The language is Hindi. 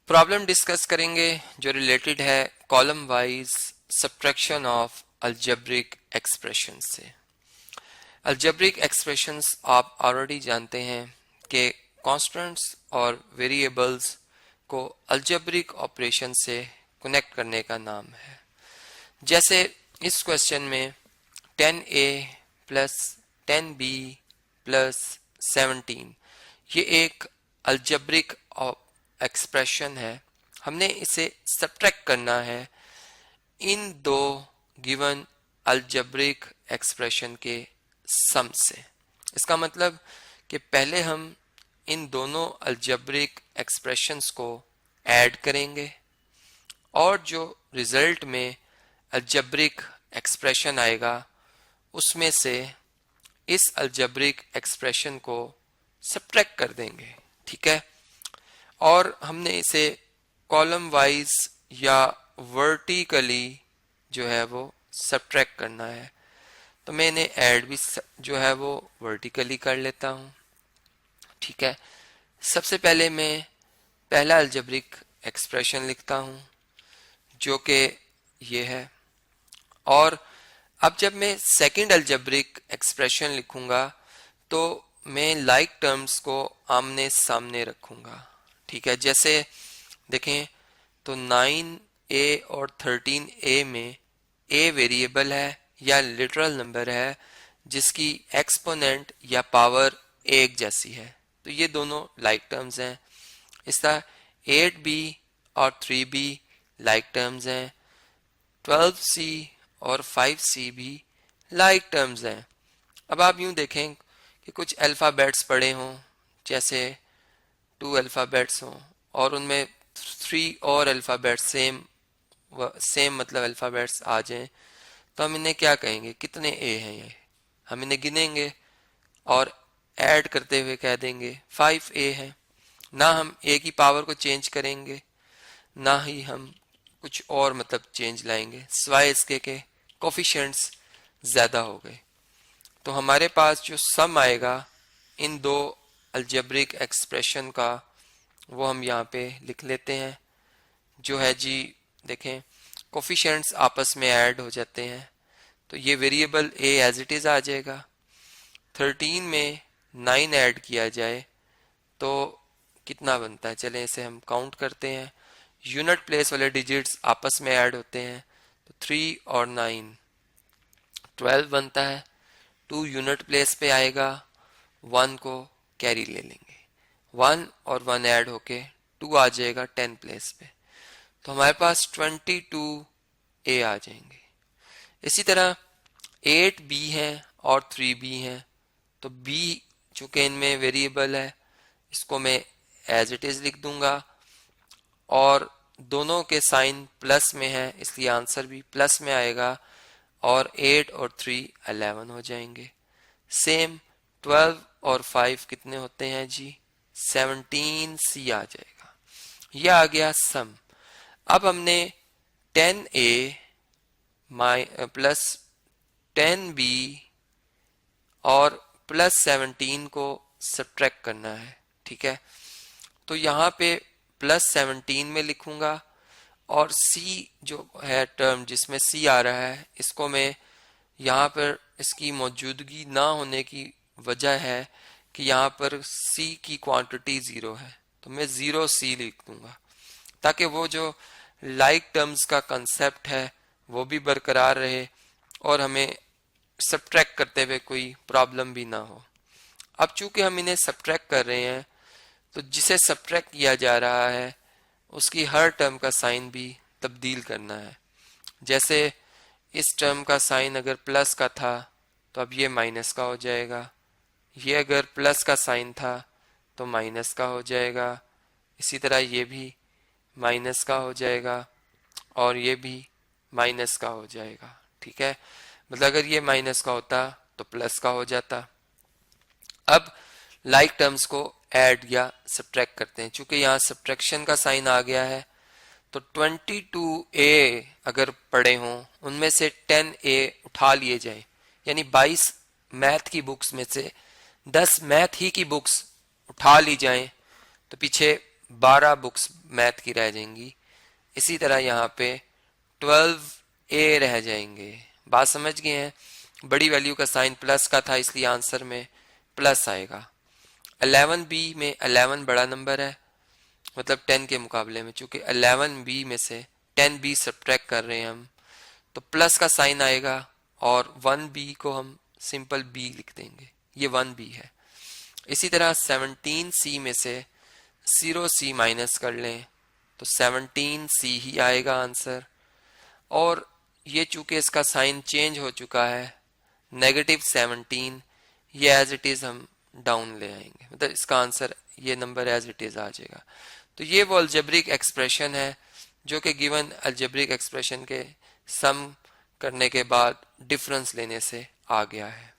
प्रॉब्लम डिस्कस करेंगे जो रिलेटेड है column wise subtraction of algebraic expression से। अलजेब्रिक एक्सप्रेशंस आप ऑलरेडी जानते हैं कि कॉन्स्टेंट्स और वेरिएबल्स को अलजेब्रिक ऑपरेशन से कनेक्ट करने का नाम है। जैसे इस क्वेश्चन में 10a प्लस 10b प्लस 17 ये एक अलजेब्रिक एक्सप्रेशन है। हमने इसे सब्ट्रैक्ट करना है इन दो गिवन अलजेब्रिक एक्सप्रेशन के सम से। इसका मतलब कि पहले हम इन दोनों अलजेब्रिक एक्सप्रेशंस को ऐड करेंगे और जो रिजल्ट में अलजेब्रिक एक्सप्रेशन आएगा उसमें से इस अलजेब्रिक एक्सप्रेशन को सब्ट्रैक्ट कर देंगे, ठीक है। और हमने इसे कॉलम वाइज या वर्टिकली जो है वो सब्ट्रैक्ट करना है। तो मैंने ऐड भी जो है वो वर्टिकली कर लेता हूँ, ठीक है। सबसे पहले मैं पहला अलजेब्रिक एक्सप्रेशन लिखता हूँ जो कि ये है, और अब जब मैं सेकंड अलजेब्रिक एक्सप्रेशन लिखूंगा तो मैं लाइक टर्म्स को आमने सामने रखूंगा, ठीक है। जैसे देखें तो 9a और 13a में a वेरिएबल है या लिटरल नंबर है जिसकी एक्सपोनेंट या पावर एक जैसी है, तो ये दोनों लाइक टर्म्स हैं। इस तरह 8b और 3b लाइक टर्म्स हैं, 12c और 5c भी लाइक टर्म्स हैं। अब आप यूं देखें कि कुछ अल्फ़ाबेट्स पड़े हों, जैसे 2 अल्फ़ाबेट्स हों और उनमें 3 और अल्फ़ाबेट्स सेम मतलब अल्फ़ाबेट्स आ जाएं, तो हम इन्हें क्या कहेंगे, कितने ए हैं ये, हम इन्हें गिनेंगे और ऐड करते हुए कह देंगे 5a है। ना हम a की पावर को चेंज करेंगे ना ही हम कुछ और मतलब चेंज लाएंगे, सिवाय इसके के कोफिशिएंट्स ज्यादा हो गए। तो हमारे पास जो सम आएगा इन दो अलजेब्रिक एक्सप्रेशन का वो हम यहाँ पे लिख लेते हैं, जो है जी देखें कोफिशिएंट्स आपस में ऐड हो जाते हैं तो ये variable a as it is आ जाएगा। 13 में 9 ऐड किया जाए तो कितना बनता है, चलें इसे हम काउंट करते हैं। यूनिट प्लेस वाले डिजिट्स आपस में ऐड होते हैं तो 3 और 9 12 बनता है। 2 यूनिट प्लेस पे आएगा, 1 को कैरी ले लेंगे, 1 और 1 ऐड होके 2 आ जाएगा 10 प्लेस पे, तो हमारे पास 22a आ जाएंगे। इसी तरह 8b है और 3b है, तो b चूंकि इनमें वेरिएबल है इसको मैं एज इट इज लिख दूंगा और दोनों के साइन प्लस में है इसलिए आंसर भी प्लस में आएगा और 8 और 3 11 हो जाएंगे। सेम 12 और 5 कितने होते हैं जी, 17c आ जाएगा। यह आ गया सम। अब हमने 10a प्लस 10b और प्लस 17 को सब्ट्रैक्ट करना है, ठीक है। तो यहाँ पे प्लस 17 में लिखूंगा और c जो है टर्म जिसमें c आ रहा है इसको मैं यहाँ पर इसकी मौजूदगी ना होने की वजह है कि यहाँ पर c की क्वांटिटी 0 है, तो मैं 0c लिख दूंगा ताकि वो जो लाइक टर्म्स का कंसेप्ट है वो भी बरकरार रहे और हमें सब्ट्रैक्ट करते हुए कोई प्रॉब्लम भी ना हो। अब चूंकि हम इन्हें सब्ट्रैक्ट कर रहे हैं तो जिसे सब्ट्रैक्ट किया जा रहा है उसकी हर टर्म का साइन भी तब्दील करना है। जैसे इस टर्म का साइन अगर प्लस का था तो अब ये माइनस का हो जाएगा, ये अगर प्लस का साइन था तो माइनस का हो जाएगा, इसी तरह ये भी माइनस का हो जाएगा और ये भी माइनस का हो जाएगा, ठीक है। मतलब अगर ये माइनस का होता तो प्लस का हो जाता। अब लाइक टर्म्स को ऐड या सब्ट्रैक्ट करते हैं, चूंकि यहाँ सब्ट्रैक्शन का साइन आ गया है तो 22a अगर पढ़े हों उनमें से 10a उठा लिए जाए, यानी 22 मैथ की बुक्स में से 10 मैथ ही की बुक्स उठा ली जाएं तो पीछे 12 बुक्स मैथ की रह जाएंगी। इसी तरह यहाँ पे 12A रह जाएंगे। बात समझ गए हैं? बड़ी वैल्यू का साइन प्लस का था इसलिए आंसर में प्लस आएगा। 11B में 11 बड़ा नंबर है, मतलब 10 के मुकाबले में, चूंकि 11B में से 10B सब्ट्रैक्ट कर रहे हैं हम, तो प्लस का साइन आएगा और 1B को हम सिंपल B लिख देंगे, ये 1B है। इसी तरह 17C में से 0C माइनस कर लें तो 17C ही आएगा आंसर। और ये चूंकि इसका साइन चेंज हो चुका है, -17, ये एज इट इज हम डाउन ले आएंगे, मतलब इसका आंसर ये नंबर एज इट इज आ जाएगा। तो ये वो अलजेब्रिक एक्सप्रेशन है जो कि गिवन अलजेब्रिक एक्सप्रेशन के सम करने के बाद डिफरेंस लेने से आ गया है।